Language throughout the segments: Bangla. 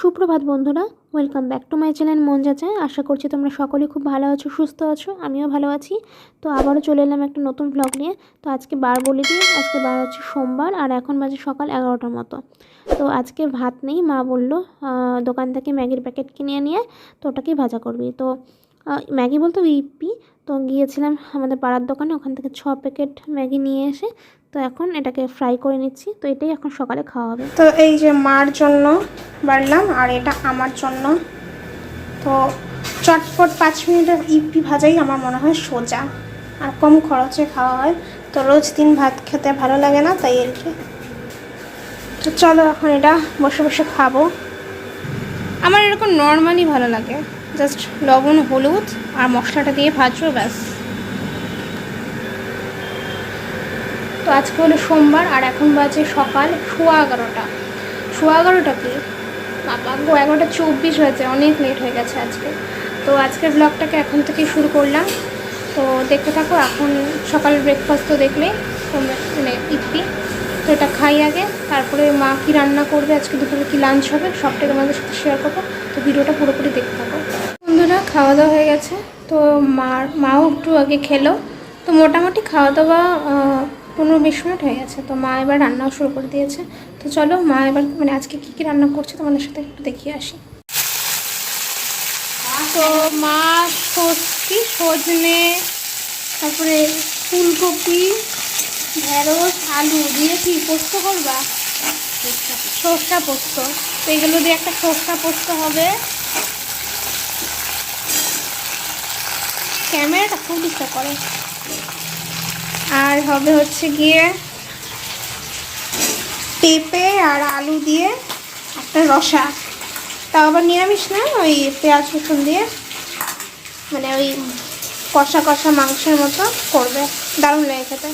সুপ্রভাত বন্ধুরা, welcome back to my channel মন যা চায়। আশা করছি তোমরা সকলেই খুব ভালো আছো, সুস্থ আছো, আমিও ভালো আছি। তো আবারও চলে এলাম একটা নতুন ভ্লগ নিয়ে। তো আজকে বার বলে দিই, আজকে বার হচ্ছে সোমবার, আর এখন বাজে সকাল 11টার মতো। তো আজকে ভাত নেই, মা বললো দোকান থেকে ম্যাগির প্যাকেট কিনে নিয়ে তো ওটাকেই ভাজা করবি। তো ম্যাগি বলতে ইপি। তো গিয়েছিলাম আমাদের পাড়ার দোকানে, ওখান থেকে 6 প্যাকেট ম্যাগি নিয়ে এসে তো এখন এটাকে ফ্রাই করে নিচ্ছি। তো এটাই এখন সকালে খাওয়া হবে। তো এই যে মার জন্য বাড়লাম, আর এটা আমার জন্য। তো চটপট 5 মিনিটের ইপি ভাজাই আমার মনে হয় সোজা, আর কম খরচে খাওয়া হয়। তো রোজ দিন ভাত খেতে ভালো লাগে না, তাই আর কি। তো চলো এখন এটা বসে বসে খাবো। আমার এরকম নর্মালি ভালো লাগে, জাস্ট লবণ হলুদ আর মশলাটা দিয়ে ভাজবো, ব্যাস। তো আজকে হলো সোমবার, আর এখন বাজে সকাল 11:15। 11:15 কি বাবা গো, 11:24 হয়েছে, অনেক লেট হয়ে গেছে আজকে। তো আজকের ব্লগটাকে এখন থেকেই শুরু করলাম, তো দেখতে থাকো। এখন সকালের ব্রেকফাস্ট তো দেখলেই, মানে ইপি। তো এটা খাই আগে, তারপরে মা কি রান্না করবে, আজকে দুপুরে কি লাঞ্চ হবে, সবটাই তোমাদের সাথে শেয়ার করবো। তো ভিডিওটা পুরোপুরি দেখতে থাকো। বন্ধুরা, খাওয়া দাওয়া হয়ে গেছে। তো মাও একটু আগে খেলো। তো মোটামুটি খাওয়া দাওয়া 15-20 মিনিট হয়ে গেছে। তো মা এবার রান্নাও শুরু করে দিয়েছে। তো চলো মা এবার মানে আজকে কী কী রান্না করছে তোমাদের সাথে একটু দেখিয়ে আসি। তো মা সজনে, তারপরে ফুলকপি, ঢেঁড়স, আলু দিয়ে কি পোস্ত করবা? সর্ষা পোস্ত। তো এগুলো দিয়ে একটা সর্ষা পোস্ত হবে। ক্যামেরাটা খুব ডিস্টার্ব করে। আর হবে হচ্ছে গিয়ে পেঁপে আর আলু দিয়ে একটা রসা। তাও আবার নিরামিষ না, ওই পেঁয়াজ রসুন দিয়ে, মানে ওই কষা কষা মাংসের মতো করবে, দারুণ লাগে খেতে।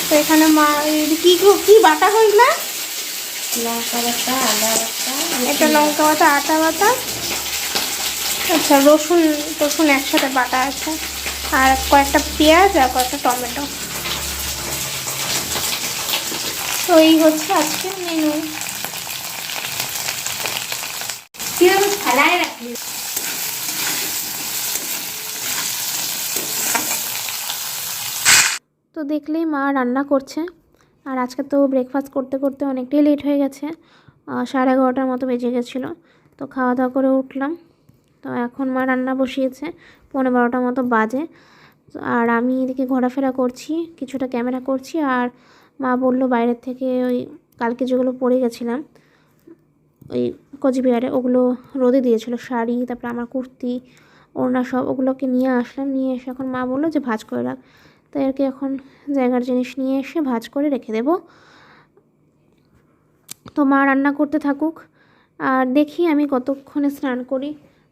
তো এখানে মা কি কি বাটা হইল না, লঙ্কা বাটা, আদা বাটা, একটা লঙ্কা বাটা, আটা বাটা, আচ্ছা রসুন টসুন একসাথে বাটা আছে, আর কয়েকটা পেঁয়াজ আর কয়েকটা টমেটো। তো এই হচ্ছে আজকের মেনু। ফেলায় রাখি। তো দেখলেই মা রান্না করছে। আর আজকে তো ব্রেকফাস্ট করতে করতে অনেকটাই লেট হয়ে গেছে, 11:30টার মতো বেজে গেছিলো। তো খাওয়া দাওয়া করে উঠলাম। তো এখন মা রান্না বসিয়েছে, 11:15টার মতো বাজে। আর আমি এদিকে ঘোরাফেরা করছি, কিছুটা ক্যামেরা করছি। আর মা বললো বাইরের থেকে ওই কালকে যেগুলো পরে গেছিলাম ওই কোচবিহারে, ওগুলো রোদে দিয়েছিলো, শাড়ি, তারপরে আমার কুর্তি, ওড়না, সব ওগুলোকে নিয়ে আসলাম। নিয়ে এসে এখন মা বললো যে ভাঁজ করে রাখ। তাই আর কি এখন জায়গার জিনিস নিয়ে এসে ভাঁজ করে রেখে দেব। তো মা রান্না করতে থাকুক, আর দেখি আমি কতক্ষণে স্নান করি।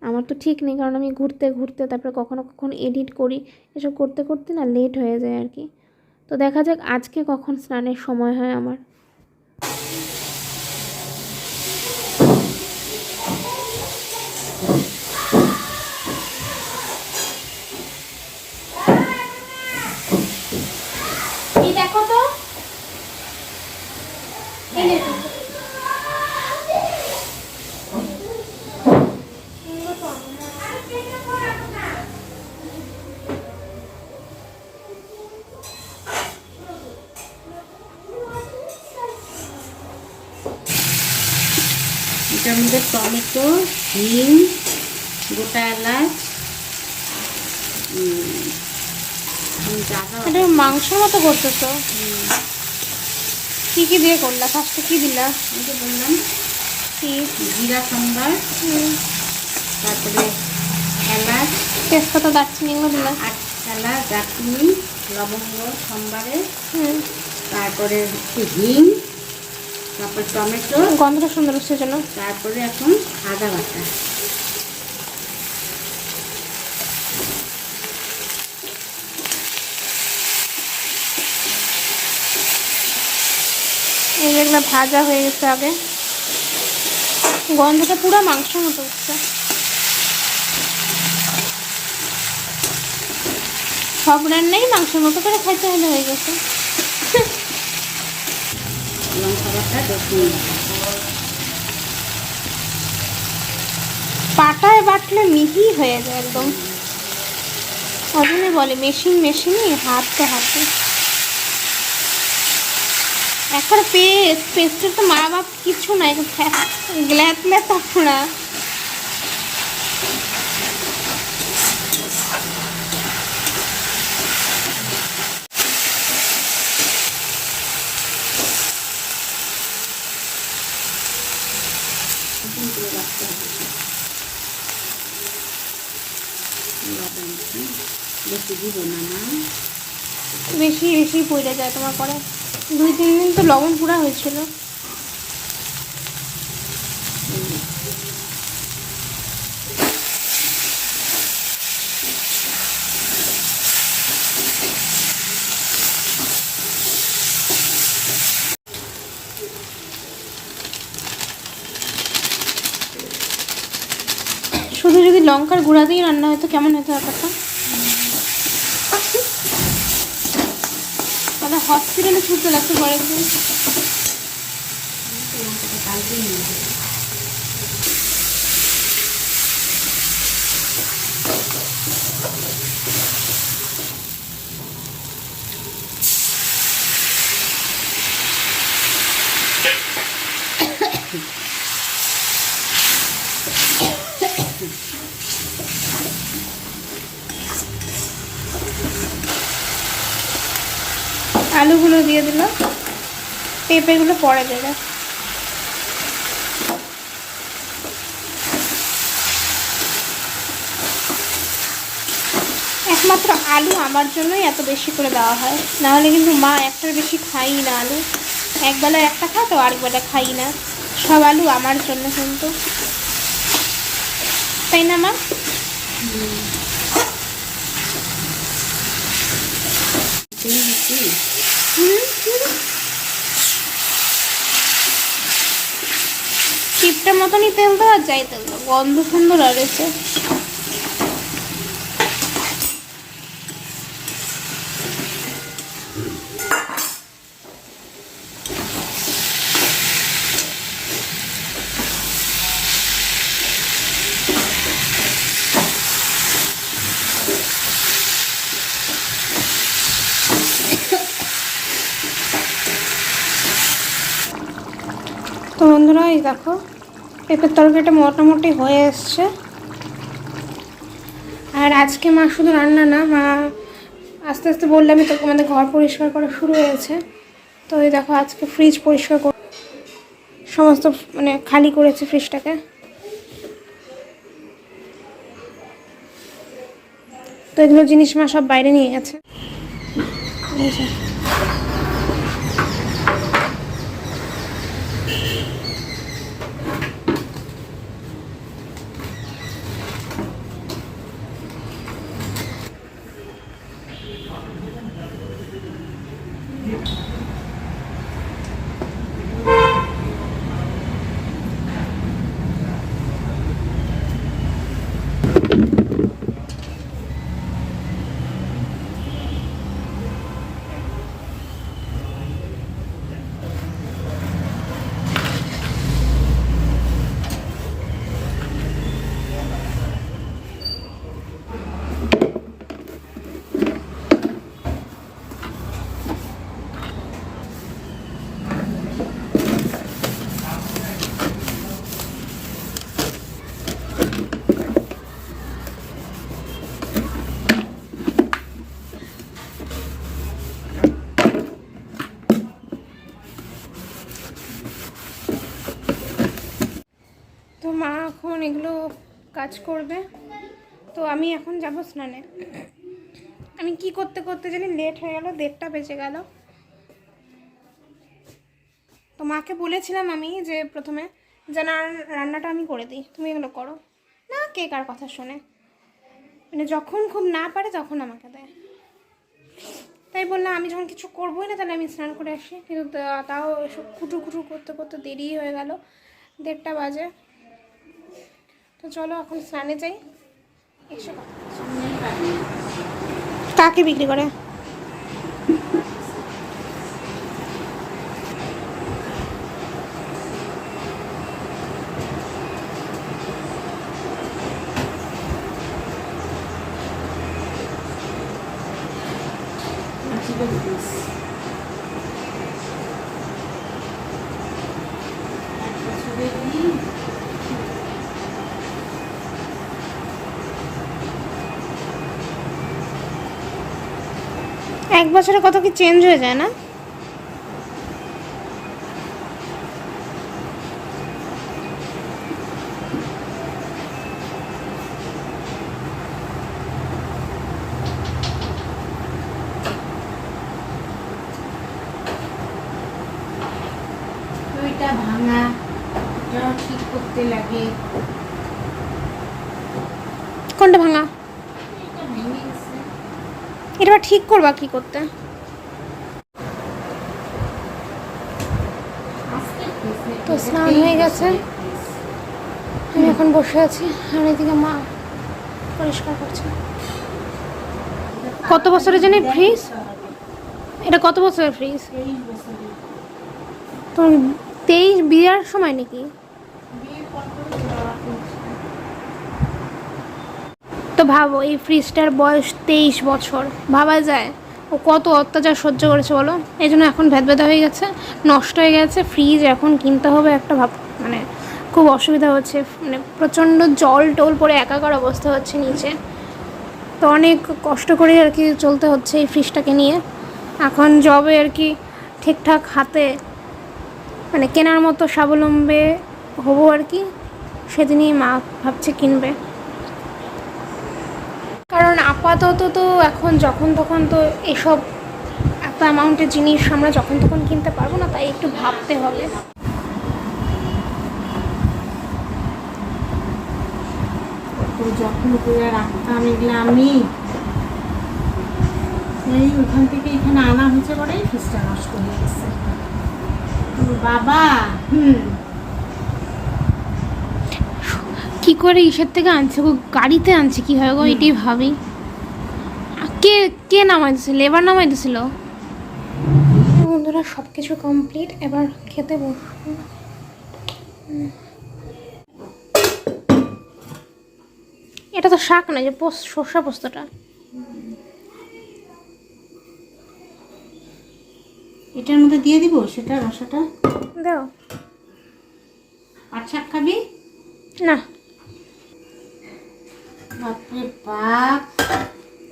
আমার তো ঠিক নেই, কারণ আমি ঘুরতে ঘুরতে তারপরে কখনো কখনো এডিট করি, এসব করতে করতে না লেট হয়ে যায় আর কি। তো দেখা যাক আজকে কখন স্নানের সময় হয় আমার। দেখো তো, এটার মধ্যে টমেটো, হিং, গোটা এলাচ, এটা মাংসের মতো করছো তো, কি কি দিয়ে করলা? ফার্স্টে কি দিলা? যে বললাম কি? জিরা সম্বার, তারপরে এলাচ, তেজপাতা, দারচিনি এগুলো দিলা? এলাচ, দারচিনি, লবঙ্গ সম্বারে, তারপরে হচ্ছে হিং, তারপরে টমেটো, গন্ধটা সুন্দর হচ্ছে জন্য। তারপরে এখন আদা বাটা। এই যেগুলো ভাজা হয়ে গেছে আগে, গন্ধটা পুরো মাংসের মতো হচ্ছে। সব রান্নাই মাংসের মতো করে খাইতে হলে হয়ে গেছে। লঙ্কা বাটা, রসুন, পাটায় বাটলে মিহি হয়ে যায় একদম। ওজনে বলে মেশিনই, হাত তো হাতে। এখন পেস্টের তো মা বাপ কিছু নাই, গ্ল্যাতলে তোমরা। বেশি দিব না না, বেশি বেশি পড়ে যায় তোমার পরে। 2-3 দিন তো লবণ পুরা হয়েছিল। শুধু যদি লঙ্কার গুঁড়া দিয়ে রান্না হতো কেমন হতো ব্যাপারটা? তাহলে হসপিটালে ছুটতে লাগতো পরের দিন। আলুগুলো দিয়ে দিল, পেঁপেগুলো পরে দেবে। একমাত্র আলু আমার জন্যই এত বেশি করে দেওয়া হয়, নাহলে কিন্তু মা একটার বেশি খাই না আলু। একবেলা একটা খায় তো আরেকবেলা খাই না। সব আলু আমার জন্য কিন্তু, তাই না মা? টিপটার মতনই তেল দেওয়া যায়, তেল দাও, গন্ধ সুন্দর আর এসে। তো বন্ধুরা এই দেখো পেঁপের তরকারিটা মোটামুটি হয়ে এসছে। আর আজকে মা শুধু রান্না না, মা আস্তে আস্তে বললামই তো আমাদের ঘর পরিষ্কার করা শুরু হয়েছে। তো এই দেখো আজকে ফ্রিজ পরিষ্কার করে সমস্ত মানে খালি করেছে ফ্রিজটাকে। তো এগুলো জিনিস মা সব বাইরে নিয়ে গেছে। তো মা এখন এগুলো কাজ করবে, তো আমি এখন যাব স্নানে। আমি কি করতে করতে জানি লেট হয়ে গেল, 1:30টা বেজে গেল। তো মাকে বলেছিলাম আমি যে প্রথমে যে না, রান্নাটা আমি করে দিই, তুমি এগুলো করো না। কে কার কথা শোনে, মানে যখন খুব না পারে তখন আমাকে দেয়। তাই বললাম আমি যখন কিছু করবোই না তাহলে আমি স্নান করে আসি, কিন্তু তাও এসব খুঁটু করতে করতে দেরি হয়ে গেল, 1:30টা বাজে। তো চলো এখন স্নানে যাই, এসে কাকে বিক্রি করে। বছরের ফ্রিজ, 1 বছরেরই। এক বছরে কত কি চেঞ্জ হয়ে যায় না? ওইটা ভাঙা, ওটাও ঠিক করতে লাগে। কোনটা ভাঙা? এটা ভেঙে গেছে। এটা আবার ঠিক করবা কি করতে? আজকে ফ্রিজ তো স্নান হয়ে গেছে, আমি এখন বসে আছি আর এদিকে মা পরিষ্কার করছে। কত বছরের জানি ফ্রিজ? এটা কত বছরের ফ্রিজ? 23 বছরের। তোর 23 বিয়ের সময় নাকি? বিয়ের পর করে দেওয়া হয়েছে। তো ভাবো এই ফ্রিজটার বয়স 23 বছর, ভাবা যায় ও কত অত্যাচার সহ্য করেছে বলো। এই জন্য এখন ভেদভেদা হয়ে গেছে, নষ্ট হয়ে গেছে ফ্রিজ, এখন কিনতে হবে একটা। মানে খুব অসুবিধা হচ্ছে, মানে প্রচণ্ড জল টোল পরে একাকার অবস্থা হচ্ছে নিচে। তো অনেক কষ্ট করে আর কি চলতে হচ্ছে এই ফ্রিজটাকে নিয়ে। এখন জবে আর কি ঠিকঠাক হাতে মানে কেনার মতো স্বাবলম্বী হবো আর কি, সেদিনই মা ভাবছে কিনবে। কারণ আপাতত তো এখন যখন তখন তো এসব এত অ্যামাউন্টের জিনিস আমরা যখন তখন কিনতে পারবো না, তাই একটু ভাবতে হবে। তো যখন করে রাখতাম এগুলো আমি, এই ওখান থেকে এখানে আনা হয়েছে পরে ফ্রিজটা নষ্ট হয়ে গেছে। তো বাবা কি করে ইসের থেকে আনছে গো, গাড়িতে আনছে কীভাবে গো, এটাই ভাবি। কে কে নামাই দিছিল? লেবার নামাই দিছিল? বন্ধুরা সব কিছু কমপ্লিট, এবার খেতে বসবো। এটা তো শাক না, যে সর্ষা পোস্তটা। এটার মধ্যে দিয়ে দিব সেটা রসাটা। দাও। পাট শাক খাবি? না, বাপরে বাপ।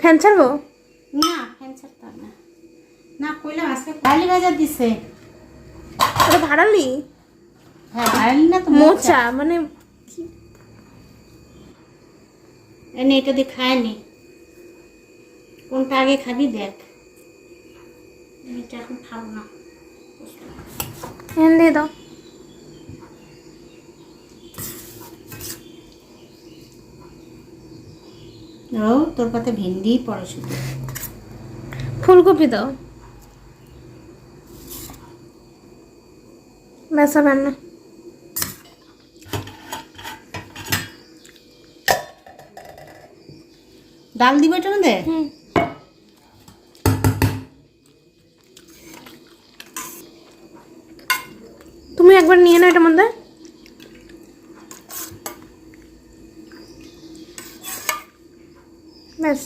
ফ্যান ছাড়বো? না ফ্যান ছাড়তাম না। না কইলাম আজকে ভালি বাজার দিছে। ওটা ভাড়ালি? হ্যাঁ ভালি না তো মোচা মানে এনে এটা দিয়ে খায়নি। কোনটা আগে খাবি দেখ। এটা এখন খাবো না। ফ্যান দিয়ে দাও। ও তোর পাতে ভেন্ডি পড়ে শুধু। ফুলকপি দাও। ব্যাস হবে না। ডাল দিব এটার মধ্যে? তুমি একবার নিয়ে নাও এটার মধ্যে। ব্যাস।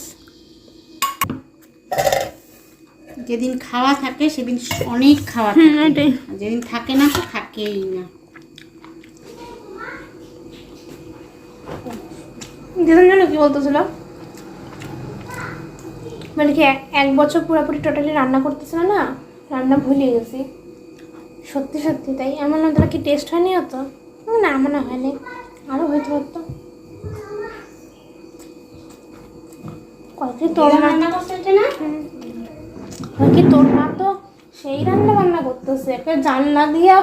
যেদিন খাওয়া থাকে সেদিন অনেক খাওয়া থাকে, এটাই। আর যেদিন থাকে না তো থাকেই না। যেদিন জানো কি বলতেছিল, মানে কি 1 বছর পুরোপুরি টোটালি রান্না করতেছিল না, রান্না ভুলে গেছি সত্যি সত্যি। তাই এমন তোরা কি টেস্ট হয়নি হতো? না মনে হয়নি, আরও হয়তো হতো। কয়েকদিন তোর রান্না করছে এটা না? কি তোর মা তো সেই রান্না বান্না করতেছে, একটা জানলা দিয়া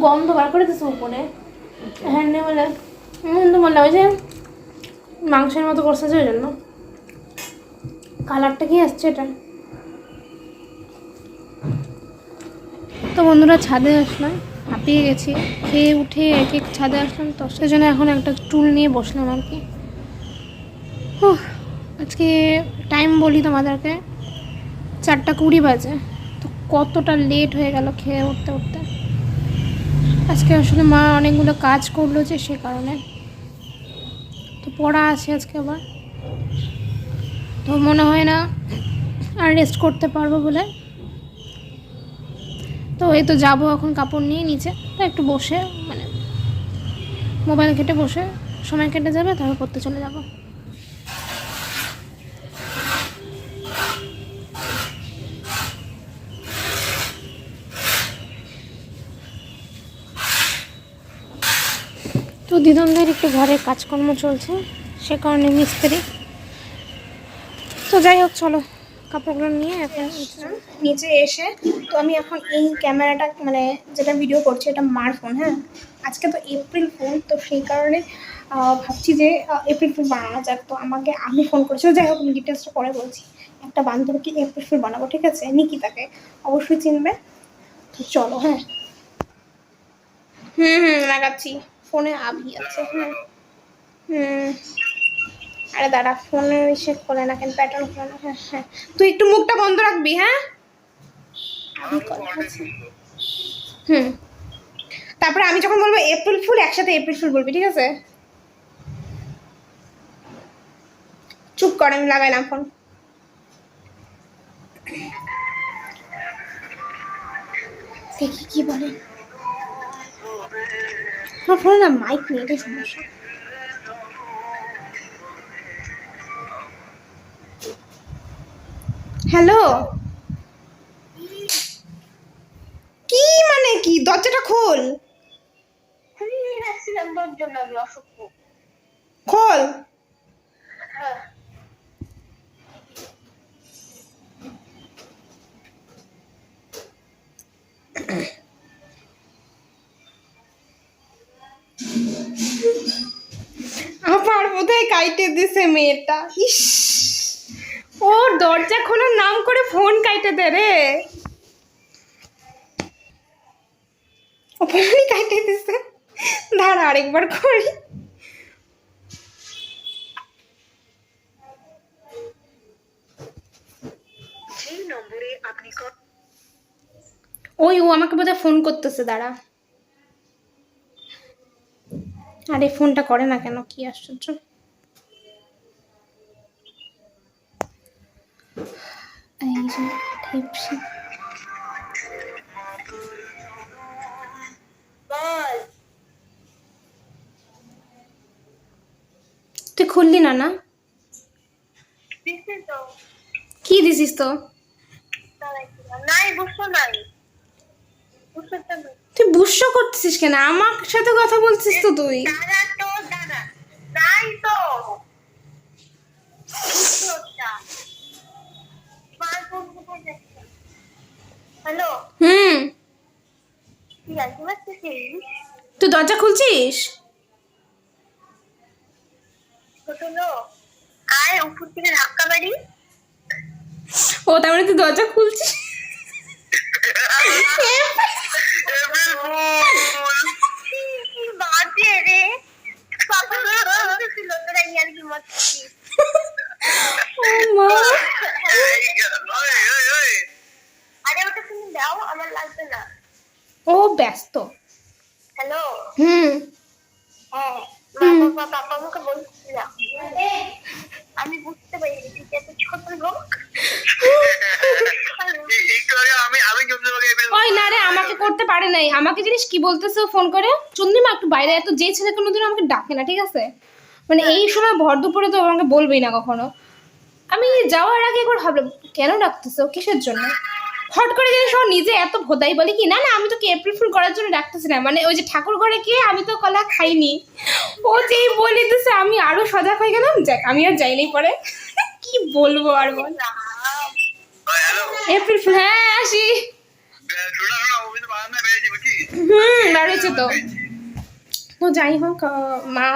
গন্ধ বার করে দিচ্ছে উপরে। হ্যাঁ নে বলে তো বললাম ওই যে মাংসের মতো করছে, যে ওই জন্য কালারটা কি আসছে এটা। তো বন্ধুরা ছাদে আসলাম, হাঁপিয়ে গেছি, খেয়ে উঠে এক এক ছাদে আসলাম, তো সেজন্য এখন একটা টুল নিয়ে বসলাম আর কি। আজকে টাইম বলি তোমাদেরকে, 4:20 বাজে। তো কতটা লেট হয়ে গেল খেয়ে উঠতে উঠতে। আজকে আসলে মা অনেকগুলো কাজ করলো যে, সে কারণে। তো পড়া আছে আজকে আবার, তো মনে হয় না আর রেস্ট করতে পারবো বলে তো এই তো যাবো এখন কাপড় নিয়ে নিচে, তো একটু বসে মানে মোবাইল ঘেটে বসে সময় কেটে যাবে, তারপর পড়তে চলে যাব। তো দিদনদের একটু ঘরে কাজকর্ম চলছে, সে কারণে মিস্ত্রি। তো যাই হোক, চলো কাপড়গুলো নিয়ে এখন নিচে এসে, তো আমি এখন এই ক্যামেরাটা মানে যেটা ভিডিও করছি এটা মার ফোন। হ্যাঁ, আজকে তো এপ্রিল ফুল, তো সেই কারণে ভাবছি যে এপ্রিল ফুল বানানো যাক। তো আমি ফোন করেছি, যাই হোক আমি ডিটেলসটা পরে বলছি। একটা বান্ধবীকে এপ্রিল ফুল বানাবো, ঠিক আছে? নিকিতাকে অবশ্যই চিনবে। তো চলো। হ্যাঁ, লাগাচ্ছি। ফোনে আভি আছে। হ্যাঁ, আরে দাঁড়া, ফোনের ইসে খোলে না কেন, প্যাটার্ন খোলে না। হ্যাঁ, তুই একটু মুখটা বন্ধ রাখবি। হ্যাঁ, আভি কথা আছে। তারপরে আমি যখন বলবো এপ্রিল ফুল, একসাথে এপ্রিল ফুল বলবি, ঠিক আছে? চুপ কর, আমি লাগাইলাম ফোন। দেখি কি বলে। আমার ফোনে না মাইক নেই, এটাই সমস্যা। হ্যালো, কি মানে কি? দরজাটা খোল, খোল। আমার বোধহয় কাইটে দিছে মেয়েটা। ইস, ওর দরজা খোলার নাম করে ফোন কাইটে দে রে। ফোনই কাইটে দিছে। দাঁড়া আরেকবার করি। ওই ও আমাকে বোধহয় ফোন করতেছে, দাঁড়া। আরে ফোনটা করে না কেন, কি আশ্চর্য। এই যে টিপসি। তুই খুললি না? না কি দিছিস তো? তুই বুঝছো করতেছিস কেন? আমার সাথে কথা বলছিস তো তুই। হ্যালো, তুই দরজা খুলছিস? আয় উপর থেকে ধাক্কা মারি। ও তার মানে তুই দরজা খুলছিস? ও ব্যস্ত। হ্যালো, পাপা আমাকে বলছিলাম, আমি বুঝতে পারি ঠিক আছে, ছোট লোক। ওই না রে, আমাকে করতে পারে নাই। আমাকে জিনিস কি বলতেছে ফোন করে, চন্দ্রিমা একটু বাইরে এত, যে ছেলে কোনোদিন আমাকে ডাকে না, ঠিক আছে? মানে এই সময় ভর দুপুরে তো আমাকে বলবেই না কখনো। আমি যাওয়ার আগে একবার ভাবলাম কেন ডাকতেছে, ও কিসের জন্য? হট করে জিনিস ও নিজে এত ভোদাই বলে কি, না না আমি তোকে এপ্রিল ফুল করার জন্য ডাকতেছি না, মানে ওই যে ঠাকুর ঘরে গিয়ে আমি তো কলা খাইনি, ও যেই বলে দিতেছে আমি আরো সজাগ হয়ে গেলাম। যাক, আমি আর যাইনি পরে। কি বলবো আর বল। এপ্রিল ফুল, হ্যাঁ আসি। বেড়েছে তো। তো যাই হোক, মা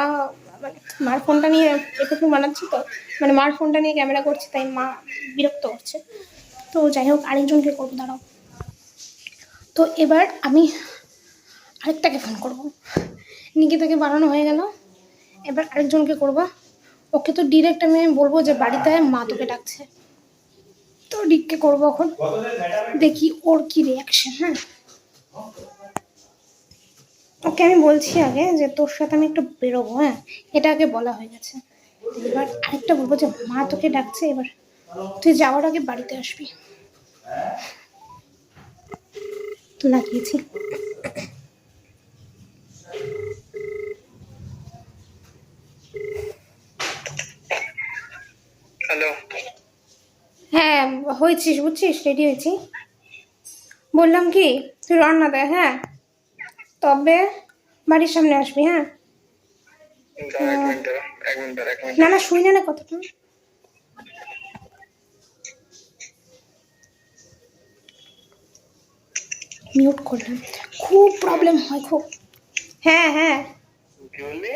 মানে মার ফোনটা নিয়ে একটু বানাচ্ছি, তো মানে মার ফোনটা নিয়ে ক্যামেরা করছি, তাই মা বিরক্ত করছে। তো যাই হোক, আরেকজনকে করবো, দাঁড়াও। তো এবার আমি আরেকটাকে ফোন করবো। নিকিতাকে বানানো হয়ে গেল, এবার আরেকজনকে করবো। ওকে তো ডিরেক্ট আমি বলবো যে বাড়িতে মা তোকে ডাকছে। তো রিককে করবো এখন, দেখি ওর কি রিয়াকশন। হ্যাঁ, ওকে আমি বলছি আগে যে তোর সাথে আমি একটু বেরোবো। হ্যাঁ, এটা আগে বলা হয়ে গেছে। এবার আরেকটা বলবো যে মা তোকে ডাকছে, এবার তুই যাওয়ার আগে বাড়িতে আসবি। লাগিয়েছি। হ্যালো, হ্যাঁ হয়েছিস, বুঝছিস, রেডি হয়েছি। বললাম কি তুই রান্না দে, হ্যাঁ, তবে বাড়ির সামনে আসবি, হ্যাঁ। দাঁড়া এক মিনিট, দাঁড়া এক মিনিট, দাঁড়া এক মিনিট। না না, শুই না না কথাটা। মিউট করলাম, খুব প্রবলেম হয় খুব। হ্যাঁ হ্যাঁ, কি বললি?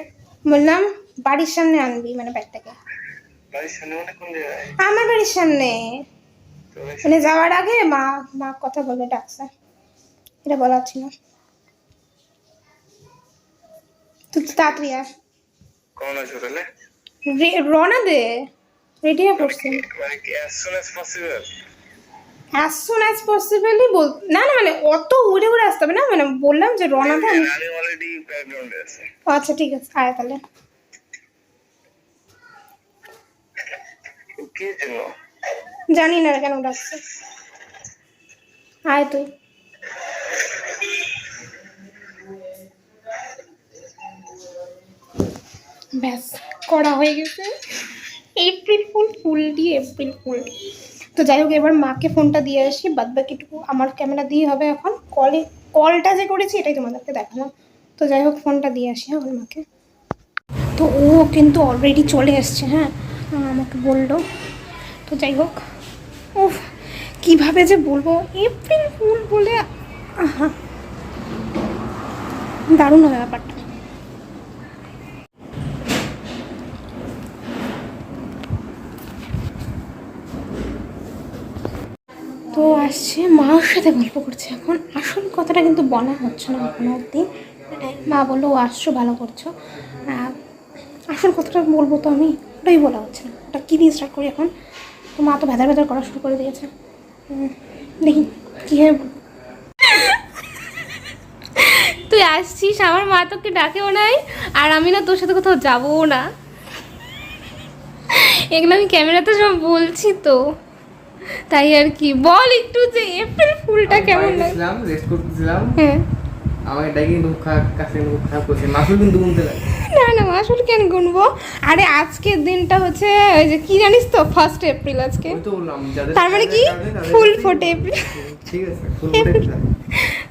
বললাম বাড়ির সামনে আনবি, মানে ব্যাগটাকে। বাড়ির সামনে মানে কোন জায়গায়? আমার বাড়ির সামনে, মানে যাওয়ার আগে মা মা কথা বলে ডাকছে, এটা বলা ছিল। তুই তো তাড়াতাড়ি আয়, কোন আছে তাহলে? রওনা দে, রেডি হয়ে পড়ছি। মানে কি as soon as possible? As soon as possibly বল, না না মানে অত উড়ে উড়ে আসতে হবে না, মানে বললাম যে রওনা দে। আমি অলরেডি ব্যাকগ্রাউন্ডে আছি। আচ্ছা ঠিক আছে, আয় তাহলে। কি জন্য? জানি না কেন ডাকছে, আয় তুই। ব্যাস করা হয়ে গেছে, এপ্রিল ফুল, ফুল দিয়ে এপ্রিল ফুল। তো যাই হোক, এবার মাকে ফোনটা দিয়ে আসি, বাদ বাকিটুকু আমার ক্যামেরা দিয়ে হবে এখন। কলটা যে করেছি এটাই তোমাদেরকে দেখালাম। তো যাই হোক, ফোনটা দিয়ে আসি আমার মাকে। তো ও কিন্তু অলরেডি চলে এসছে, হ্যাঁ, আমাকে বললো। তো যাই হোক, ও কীভাবে যে বলবো এপ্রিল ফুল বলে, আহা দারুণ হবে ব্যাপারটা। তো আসছে, মার সাথে গল্প করছে এখন। আসল কথাটা কিন্তু বলা হচ্ছে না এখনো অবধি। মা বললো ও আসছো, ভালো করছো। আসল কথাটা বলবো তো আমি, ওটাই বলা হচ্ছে না। ওটা কী দিয়ে স্টার্ট করি এখন? তো মা তো ভেদার ভেদার করা শুরু করে দিয়েছে। দেখি কীভাবে বলবো। তুই আসছিস, আমার মা তোকে ডাকেও নাই, আর আমি না তোর সাথে কোথাও যাবও না। এগুলো আমি ক্যামেরাতে সব বলছি তো, তাই আর কি। বল একটু যে এপ্রিল ফুলটা কেমন লাগে। রেস্ট করতেছিলাম, হ্যাঁ, আমার এটা কিন্তু কাছে খুব খারাপ করছে, মাসুল কিন্তু গুনতে লাগে। না না, আসল কেন গুনবো? আরে আজকের দিনটা হচ্ছে ওই যে কি জানিস তো, 1 এপ্রিল আজকে। ওই তো বললাম যাদের তার মানে কি ফুল ফোটে এপ্রিল। ঠিক আছে, ফুল ফুটে দিলাম।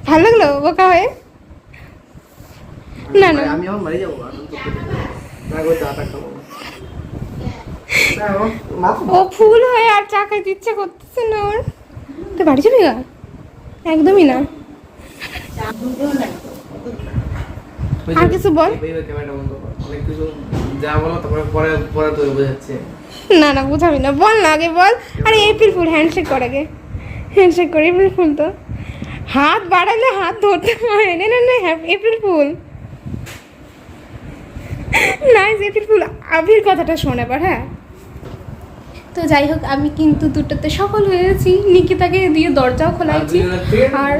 ভালো লাগলো বোকা হয়ে? না না, আমি এখন বাড়ি যাবো, আনন্দ করতে না গো, চাটা খাবো না ও মাথা ও ফুল হয়ে আর চা খাইতে ইচ্ছে করতেছে না ওর। তুই বাড়ি যাবি গা? একদমই না। আর কিছু বল। ক্যামেরাটা বন্ধ কর, অনেক কিছু যা বলো তারপরে পরে পরে তো বোঝাচ্ছে। না না, বুঝাবি না, বল না আগে বল। আরে এপ্রিল ফুল, হ্যান্ডশেক কর আগে, হ্যান্ডশেক কর। এপ্রিল ফুল তো হাত বাড়ালে হাত ধরতে হয়, না না না, April fool nice, April fool. Abir কথাটা শোন এবার, হ্যাঁ। তো যাই হোক, আমি কিন্তু দুটোতে সফল হয়েছি, নিকিতাকে দিয়ে দরজাও খোলাইছি। আর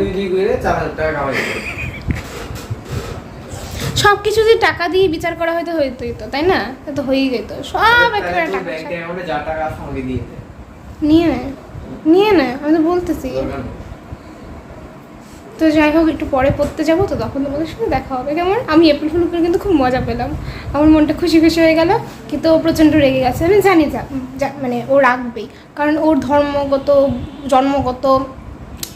সব কিছু যদি টাকা দিয়ে বিচার করা হয়তো হইতোই তো, তাই না? তো হয়েই যেত সব একেবারে টাকা। নিয়ে নেয়, নিয়ে নেয়, আমি তো বলতেছি। তো যাই হোক, একটু পরে পড়তে যাবো, তো তখন তোমাদের সঙ্গে দেখা হবে কেমন। আমি এপ্রিল ফুল করে কিন্তু খুব মজা পেলাম, আমার মনটা খুশি খুশি হয়ে গেল। কিন্তু ও প্রচণ্ড রেগে গেছে, আমি জানি মানে ও রাখবেই, কারণ ওর ধর্মগত, জন্মগত,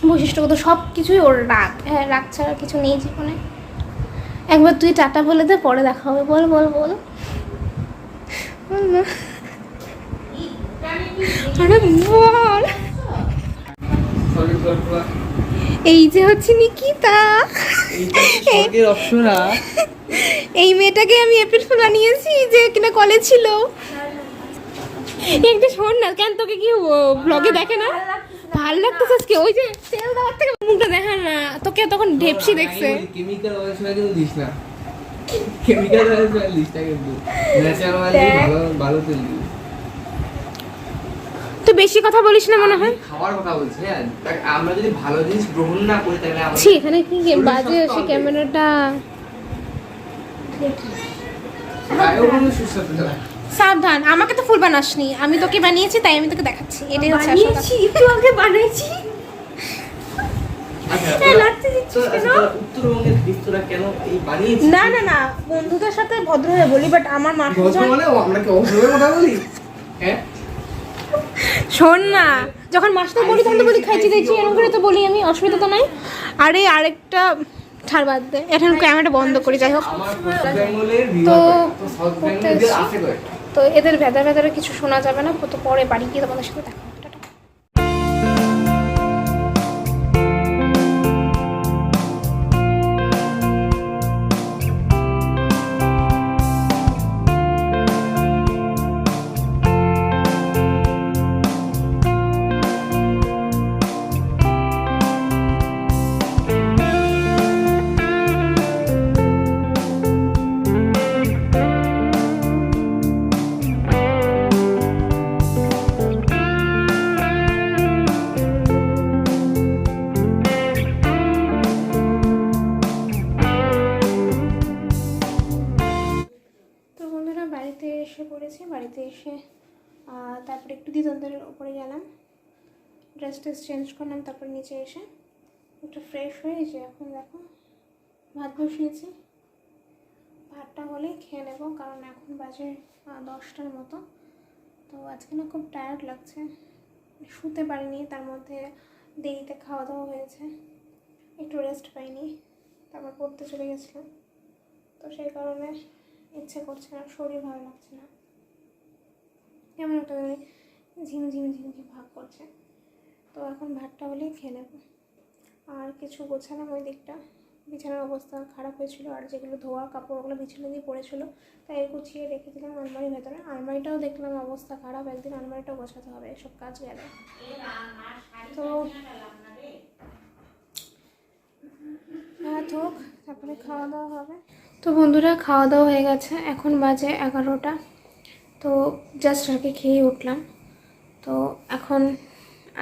বৈশিষ্ট্যগত সব কিছুই ওর রাগ। হ্যাঁ, রাগ ছাড়া কিছু নেই জীবনে। একবার তুই টাটা বলে দে, পরে দেখা হবে। বল বল বল, বল না। আরে বল। এই যে হচ্ছে নিকিতা, এই মেয়েটাকে আমি এপ্রিল ফুল বানিয়েছি, যে কিনা কলেজ ছিল। একটা শোন না, কেন তোকে কি ব্লগে দেখে না? ভালো লাগতেছে আজকে, ওই যে তেল দেওয়ার থেকে মুখটা দেখা না, তোকে তখন ঢেপসি দেখছে। কেমিক্যাল অয়েল কিন্তু দিস না, কেমিক্যাল অয়েল দিস না, কিন্তু ন্যাচারাল অয়েল ভালো ভালো তেল দিস। তুই বেশি কথা বলিস না মনে হয়। খাবার কথা বলছি, হ্যাঁ। আমরা যদি ভালো জিনিস গ্রহণ না করি তাহলে ছি, এখানে কি বাজে আছে ক্যামেরাটা। সাবধান, আমাকে তো ফুল বানাসনি, আমি তোকে বানিয়েছি, তাই আমি তোকে দেখাচ্ছি। এটাই হচ্ছে আসল কথা। তুই আমাকে বানাইছি। লাঠি দিচ্ছিস কেন? উত্তরবঙ্গের বৃত্তরা কেন এই বানিয়েছে? না না না, বন্ধুদের সাথে ভদ্রভাবে বলি, বাট আমার মা মানে আমরা কি অসুবিধার কথা বলি? হ্যাঁ, শোন না, যখন মার সাথে বলি তখন তো বলি খাইছি দিয়েছি, এরকম করে তো বলি আমি, অসুবিধা তো নাই। আরে আরেকটা ছাড়, বাদ দে, এখন ক্যামেরাটা বন্ধ করি। যাই হোক, আমার পশ্চিম বেঙ্গলের তো তো সাউথ বেঙ্গলের আছে কয়েকটা। তো এদের ভেদা ভেদারে কিছু শোনা যাবে না, তো পরে বাড়ি গিয়ে তোমাদের সাথে দেখা হবে। টাটা। তো বন্ধুরা, বাড়িতে এসে পড়েছি। বাড়িতে এসে তারপরে একটু দিদন্তের উপরে গেলাম, ড্রেস ট্রেস চেঞ্জ করলাম, তারপর নিচে এসে একটু ফ্রেশ হয়ে যে এখন দেখো ভাত বসিয়েছি। ভাতটা হলেই খেয়ে নেবো, কারণ এখন বাজে 10টার মতো। তো আজকে না খুব টায়ার্ড লাগছে, শুতে পারিনি, তার মধ্যে দেরিতে খাওয়া দাওয়া হয়েছে, একটু রেস্ট পাইনি, তারপর পড়তে চলে গেছিলাম। তো সেই কারণে ইচ্ছে করছে না, শরীর ভালো লাগছে না, কেমন একটা ঝিমঝিম ভাব করছে। তো এখন ভাতটা হলেই খেয়ে নেব। আর কিছু গোছালাম ওই দিকটা, বিছানার অবস্থা খারাপ হয়েছিল, আর যেগুলো ধোয়া কাপড় ওগুলো বিছানা দিয়ে পড়েছিল, তাই গুছিয়ে রেখে দিলাম আলমারির ভেতরে। আলমারিটাও দেখলাম অবস্থা খারাপ, একদিন আলমারিটাও গোছাতে হবে এসব কাজ গেলে। তো ভাত হোক, তারপরে খাওয়া দাওয়া হবে। তো বন্ধুরা, খাওয়া দাওয়া হয়ে গেছে, এখন বাজে 11টা। তো জাস্ট আর কি খেয়ে উঠলাম। তো এখন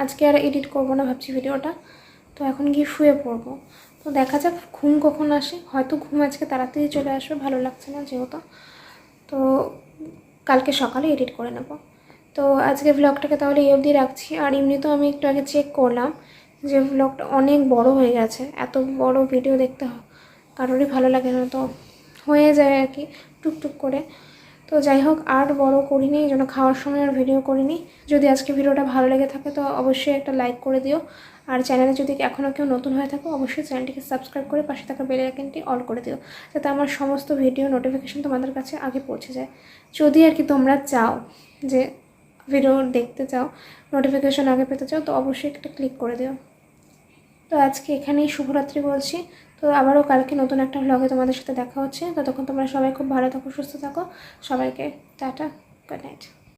আজকে আর এডিট করবো না ভাবছি ভিডিওটা, তো এখন গিয়ে শুয়ে পড়বো। তো দেখা যাক ঘুম কখন আসে, হয়তো ঘুম আজকে তাড়াতাড়ি চলে আসবে, ভালো লাগছে না যেহেতু। তো কালকে সকালে এডিট করে নেব। তো আজকে ব্লগটাকে তাহলে এই অবধি রাখছি। আর এমনিতেও আমি একটু আগে চেক করলাম যে ব্লগটা অনেক বড় হয়ে গেছে, এত বড় ভিডিও দেখতে কারোরই ভালো লাগে না, তো হয়ে যায় আর কি টুকটুক করে। তো যাই হোক, আর বড় করিনি, এই জন্য খাওয়ার সময় আর ভিডিও করিনি। যদি আজকে ভিডিওটা ভালো লেগে থাকে তো অবশ্যই একটা লাইক করে দিও, আর চ্যানেলে যদি এখনও কেউ নতুন হয়ে থাকো অবশ্যই চ্যানেলটিকে সাবস্ক্রাইব করে পাশে থাকা বেল আইকনটি অল করে দিও, যাতে আমার সমস্ত ভিডিও নোটিফিকেশন তোমাদের কাছে আগে পৌঁছে যায়। যদি আর কি তোমরা চাও যে ভিডিও দেখতে চাও, নোটিফিকেশন আগে পেতে চাও, তো অবশ্যই একটা ক্লিক করে দিও। তো আজকে এখানেই শুভরাত্রি বলছি। তো আবারও কালকে নতুন একটা ভ্লগে তোমাদের সাথে দেখা হচ্ছে। ততক্ষণ তোমরা সবাই খুব ভালো থাকো, সুস্থ থাকো। সবাইকে টাটা, গুড নাইট।